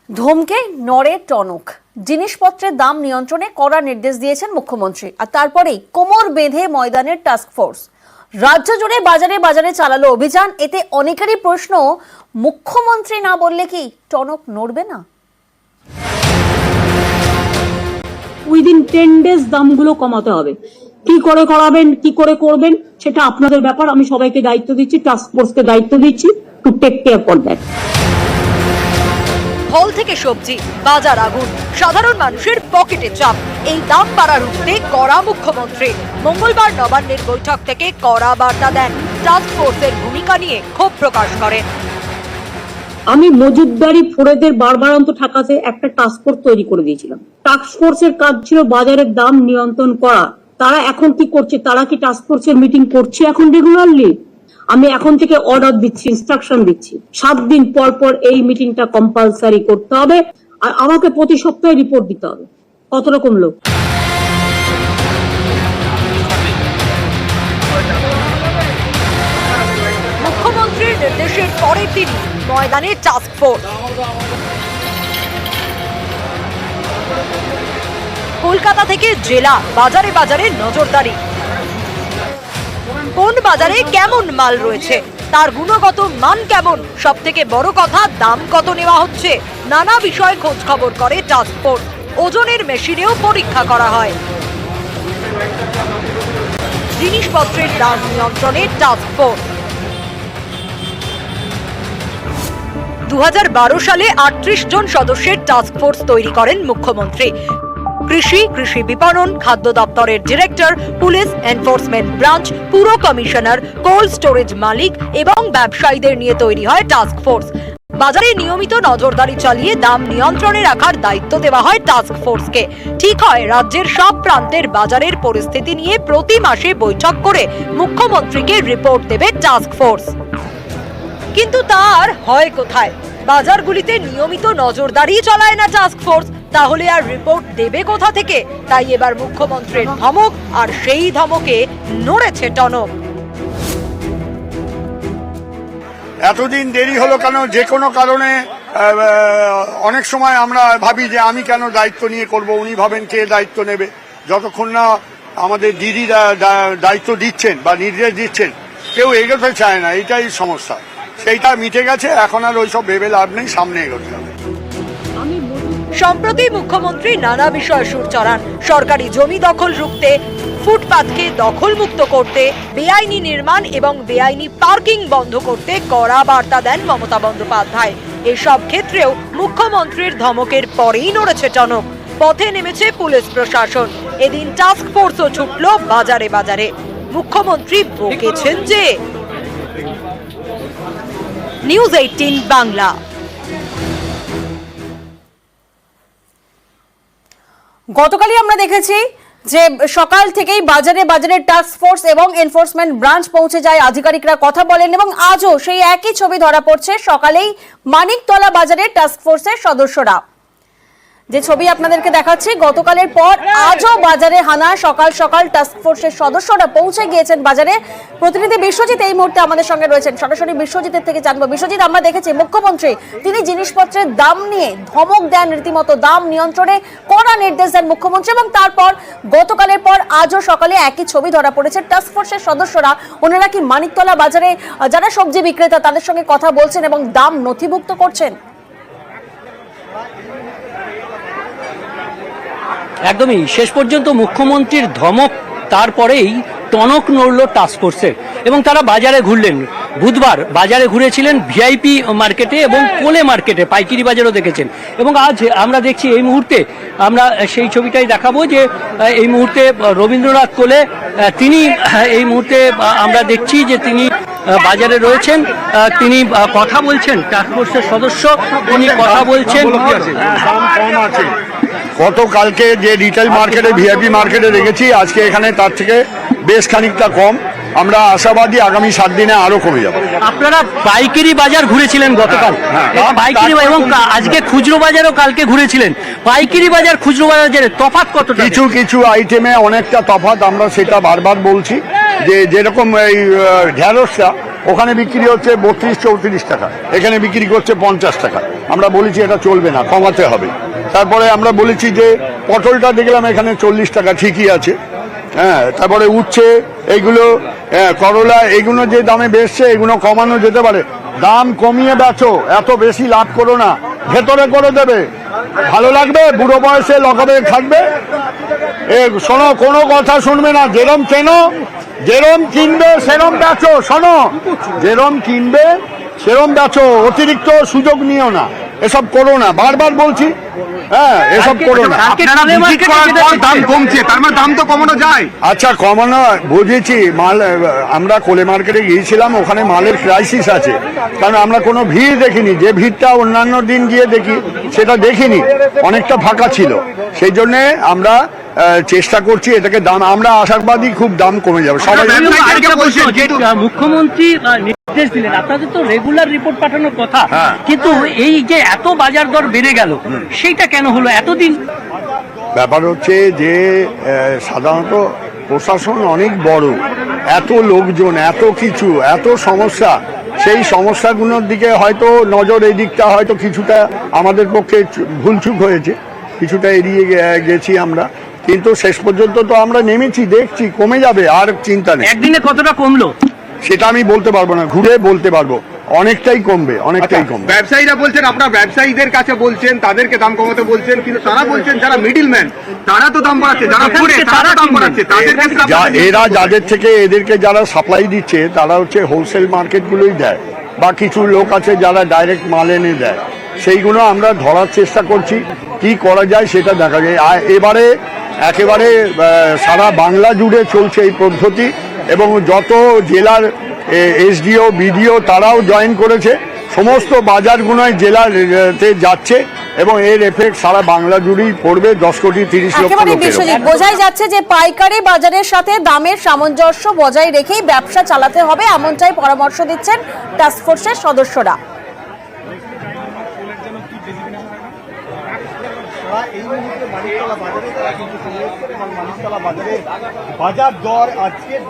ধমকে নড়ে টনক। জিনিসপত্রের দাম নিয়ন্ত্রণে কড়া নির্দেশ দিয়েছেন মুখ্যমন্ত্রী, আর তারপরেই কোমর বেঁধে ময়দানের টাস্ক ফোর্স। রাজ্য জুড়ে বাজারে বাজারে চালালো অভিযান। এতে অনেকেরই প্রশ্ন, মুখ্যমন্ত্রী না বললে কি টনক নড়বে না? উইদিন 10 days দামগুলো কমাতে হবে। কি করে করাবেন, কি করে করবেন সেটা আপনাদের ব্যাপার। আমি সবাইকে দায়িত্ব দিচ্ছি, টাস্ক ফোর্সকে দায়িত্ব দিচ্ছি to take care for that. ফল থেকে সবজি, বাজার আগুন, সাধারণ মানুষের পকেটে চাপ। এই দাম বাড়া রুখতে কড়া মুখ্যমন্ত্রী। মঙ্গলবার নবান্নের বৈঠক থেকে কড়া বার্তা দেন। টাস্ক ফোর্সের ভূমিকা নিয়ে ক্ষোভ প্রকাশ করেন। আমি মজুতদারি ফোরেদের বারবারান্ত ঠেকাতে একটা টাস্ক ফোর্স তৈরি করে দিয়েছিলাম। টাস্ক ফোর্সের কাজ ছিল বাজারের দাম নিয়ন্ত্রণ করা। তারা এখন কি করছে? তারা কি টাস্ক ফোর্সের মিটিং করছে এখন রেগুলারলি? আমি এখন থেকে অর্ডার দিচ্ছি, ইনস্ট্রাকশন দিচ্ছি, 7 দিন পর পর এই মিটিংটা কম্পালসারি করতে হবে, আর আমাকে প্রতি সপ্তাহে রিপোর্ট দিতে হবে কত রকম লোক। মুখ্যমন্ত্রীর নির্দেশের পরের দিন ময়দানে টাস্ক ফোর্স। কলকাতা থেকে জেলা বাজারে বাজারে নজরদারি। কোন বাজারে কেমন মাল রয়েছে, তার গুণগত মান কেমন, সব থেকে বড় কথা দাম কত নেওয়া হচ্ছে, নানা বিষয় খোঁজ খবর করে টাস্ক ফোর্স। ওজনের মেশিনেও পরীক্ষা করা হয়। জিনিসপত্রের দাম নিয়ন্ত্রণে টাস্ক ফোর্স। 2012 সালে 38 জন সদস্যের টাস্ক ফোর্স তৈরি করেন মুখ্যমন্ত্রী। কৃষি বিপণন, খাদ্য দপ্তরের ডিরেক্টর, পুলিশ এনফোর্সমেন্ট ব্রাঞ্চ, পুর কমিশনার, কোল্ড স্টোরেজ মালিক এবং ব্যবসায়ীদের নিয়ে তৈরি হয় টাস্ক ফোর্স। বাজারে নিয়মিত নজরদারি চালিয়ে দাম নিয়ন্ত্রণে রাখার দায়িত্ব দেওয়া হয় টাস্ক ফোর্সকে। ঠিক হয় রাজ্যের সব প্রান্তের বাজারের পরিস্থিতি নিয়ে প্রতি মাসে বৈঠক করে মুখ্যমন্ত্রীকে রিপোর্ট দেবে টাস্ক ফোর্স। কিন্তু তার হয় কোথায়? বাজারগুলিতে নিয়মিত নজরদারি চালায় না টাস্ক ফোর্স, তাহলে আর রিপোর্ট দেবে কোথা থেকে? তাই এবার মুখ্যমন্ত্রীর ধমক, আর সেই ধমকে নড়েছে টনক। এতদিন দেরি হলো কেন? যে কোনো কারণে অনেক সময় আমরা ভাবি যে আমি কেন দায়িত্ব নিয়ে করব, উনি ভাবেন কে দায়িত্ব নেবে। যতক্ষণ না আমাদের দিদিরা দায়িত্ব দিচ্ছেন বা নির্দেশ দিচ্ছেন, কেউ এগোতে চায় না। এইটাই সমস্যা। সেইটা মিটে গেছে, এখন আর ওইসব ভেবে লাভ নেই, সামনে এগোতে হবে। সম্প্রতি মুখ্যমন্ত্রী নানা বিষয় সুর চড়ান। সরকারি জমি দখল রুখতে, ফুটপাতকে দখলমুক্ত করতে, বেআইনি নির্মাণ এবং বেআইনি পার্কিং বন্ধ করতে কড়া বার্তা দেন মমতা বন্দ্যোপাধ্যায়। এসব ক্ষেত্রেও মুখ্যমন্ত্রীর ধমকের পরেই নড়েছে টনক। পথে নেমেছে পুলিশ প্রশাসন। এদিন টাস্ক ফোর্সও ছুটল বাজারে বাজারে। মুখ্যমন্ত্রী বকেছেন যে। নিউজ 18 বাংলা। গতকালই আমরা দেখেছি যে সকাল থেকেই বাজারে বাজারে টাস্ক ফোর্স এবং এনফোর্সমেন্ট ব্রাঞ্চ পৌঁছে যায়, আধিকারিকরা কথা বলেন, এবং আজও সেই একই ছবি ধরা পড়ছে। সকালেই মানিকতলা বাজারের টাস্ক ফোর্সের সদস্যরা, যে ছবি আপনাদেরকে দেখাচ্ছি, গতকালের পর আজও বাজারে হানা। সকাল সকাল টাস্ক ফোর্সের সদস্যরা পৌঁছে গিয়েছেন বাজারে। প্রতিনিধি বিশ্বজিৎ এই মুহূর্তে আমাদের সঙ্গে রয়েছেন, সরাসরি বিশ্বজিতের থেকে জানবো। বিশ্বজিৎ, আমরা দেখেছি মুখ্যমন্ত্রী তিনি জিনিসপত্রের দাম নিয়ে ধমক দেন, রীতিমতো দাম নিয়ন্ত্রণে কড়া নির্দেশ দেন মুখ্যমন্ত্রী, এবং তারপর গতকালের পর আজও সকালে একই ছবি ধরা পড়েছে। টাস্ক ফোর্সের সদস্যরা, ওনারা কি মানিকতলা বাজারে যারা সবজি বিক্রেতা তাদের সঙ্গে কথা বলছেন এবং দাম নথিভুক্ত করছেন? একদমই শেষ পর্যন্ত মুখ্যমন্ত্রীর ধমক, তারপরেই টনক নড়ল টাস্ক ফোর্সের এবং তারা বাজারে ঘুরলেন। বুধবার বাজারে ঘুরেছিলেন, ভিআইপি মার্কেটে এবং কোলে মার্কেটে, পাইকারি বাজারও দেখেছেন। এবং আজ আমরা দেখছি, এই মুহূর্তে আমরা সেই ছবিটাই দেখাবো, যে এই মুহূর্তে রবীন্দ্রনাথ কোলে তিনি এই মুহূর্তে আমরা দেখছি যে তিনি বাজারে রয়েছেন। তিনি কথা বলছেন, টাস্ক ফোর্সের সদস্য তিনি কথা বলছেন। গতকালকে যে রিটেল মার্কেটে, ভিআইপি মার্কেটে রেখেছি, আজকে এখানে তার থেকে বেশ খানিকটা কম। আমরা আশাবাদী আগামী 7 দিনে আরো কমে যাবে। আপনারা পাইকারি বাজার ঘুরেছিলেন গতকাল, পাইকারি এবং আজকে খুচরো বাজারও কালকে ঘুরেছিলেন। পাইকারি বাজার খুচরো বাজারের তফাৎ কত? কিছু কিছু আইটেমে অনেকটা তফাৎ, আমরা সেটা বারবার বলছি। যে যেরকম এই ঢেঁড়সটা ওখানে বিক্রি হচ্ছে 32-34 টাকা, এখানে বিক্রি করছে 50 টাকা। আমরা বলেছি এটা চলবে না, কমাতে হবে। তারপরে আমরা বলেছি যে পটলটা দেখলাম এখানে 40 টাকা, ঠিকই আছে। হ্যাঁ, তারপরে উচ্ছে এইগুলো, করলা, এগুলো যে দামে বেচছে এগুলো কমানো যেতে পারে। দাম কমিয়ে বেচো, এত বেশি লাভ করো না, ভেতরে করে দেবে, ভালো লাগবে, বুড়ো বয়সে লগাবে থাকবে। শোনো, কোনো কথা শুনবে না, যেরম কেনো, যেরম কিনবে সেরম বেচো। শোনো, যেরম কিনবে সেরম বেচো, অতিরিক্ত সুযোগ নিও না, এসব করো না, বারবার বলছি। হ্যাঁ, এসব করো না। দাম কমছে, তার মানে দাম তো কমানো যায়। আচ্ছা, কমানো বুঝেছি। মাল, আমরা কোলে মার্কেটে গিয়েছিলাম, ওখানে মালের ক্রাইসিস আছে, কারণ আমরা কোনো ভিড় দেখিনি। যে ভিড়টা অন্যান্য দিন গিয়ে দেখি সেটা দেখিনি, অনেকটা ফাঁকা ছিল। সেই জন্যে আমরা চেষ্টা করছি এটাকে দাম, আমরা আশাবাদী খুব দাম কমে যাবে। সবাই মুখ্যমন্ত্রী নির্দেশ দিলেন, আপনাদের তো রেগুলার রিপোর্ট পাঠানোর কথা, হ্যাঁ। কিন্তু এই যে এত বাজার দর বেড়ে গেল, সেইটা কেন হলো এতদিন? ব্যাপার হচ্ছে যে সাধারণত প্রশাসন অনেক বড়, এত লোকজন, এত কিছু, এত সমস্যা, সেই সমস্যাগুলোর দিকে হয়তো নজর, এই দিকটা হয়তো কিছুটা আমাদের পক্ষে ভুলচুক হয়েছে, কিছুটা এড়িয়ে গেছি আমরা। কিন্তু শেষ পর্যন্ত তো আমরা নেমেছি, দেখছি কমে যাবে, আর চিন্তা নেই। একদিনে কতটা কমলো সেটা আমি বলতে পারবো না, ঘুরে বলতে পারবো। অনেকটাই কমবে, অনেকটাই কমবে। ব্যবসায়ীরা বলছেন, আপনার ব্যবসায়ীদের কাছে বলছেন, তাদেরকে দাম কমাতে বলছেন, কিন্তু তারা বলছেন যারা মিডলম্যান তারা তো দাম বাড়াচ্ছে, যারা ঘুরে তারা দাম বাড়াচ্ছে, তাদের কাছে এরা যাদের থেকে এদেরকে যারা সাপ্লাই দিচ্ছে তারা হচ্ছে হোলসেল মার্কেটগুলোই দেয়, বা কিছু লোক আছে যারা ডাইরেক্ট মাল এনে দেয়, সেইগুলো আমরা ধরার চেষ্টা করছি, কি করা যায় সেটা দেখা যায়। আর এবারে একেবারে সারা বাংলা জুড়ে চলছে এই পদ্ধতি, এবং যত জেলার এসডিও, বিডিও তারাও জয়েন করেছে, সমস্ত বাজারগুলোয় জেলাতে যাচ্ছে, এবং এর এফেক্ট সারা বাংলা জুড়েই পড়বে 10,30,00,000 একেবারে লোকের। বিশ্বজিৎ, বোঝাই যাচ্ছে যে পাইকারি বাজারের সাথে দামের সামঞ্জস্য বজায় রেখেই ব্যবসা চালাতে হবে, এমনটাই পরামর্শ দিচ্ছেন টাস্কফোর্সের সদস্যরা। এই মুহূর্তে মানিকতলা বাজারে তারা কিন্তু চলে এসেছেন এবং মানিকতলা বাজারে বাজার দর আজকে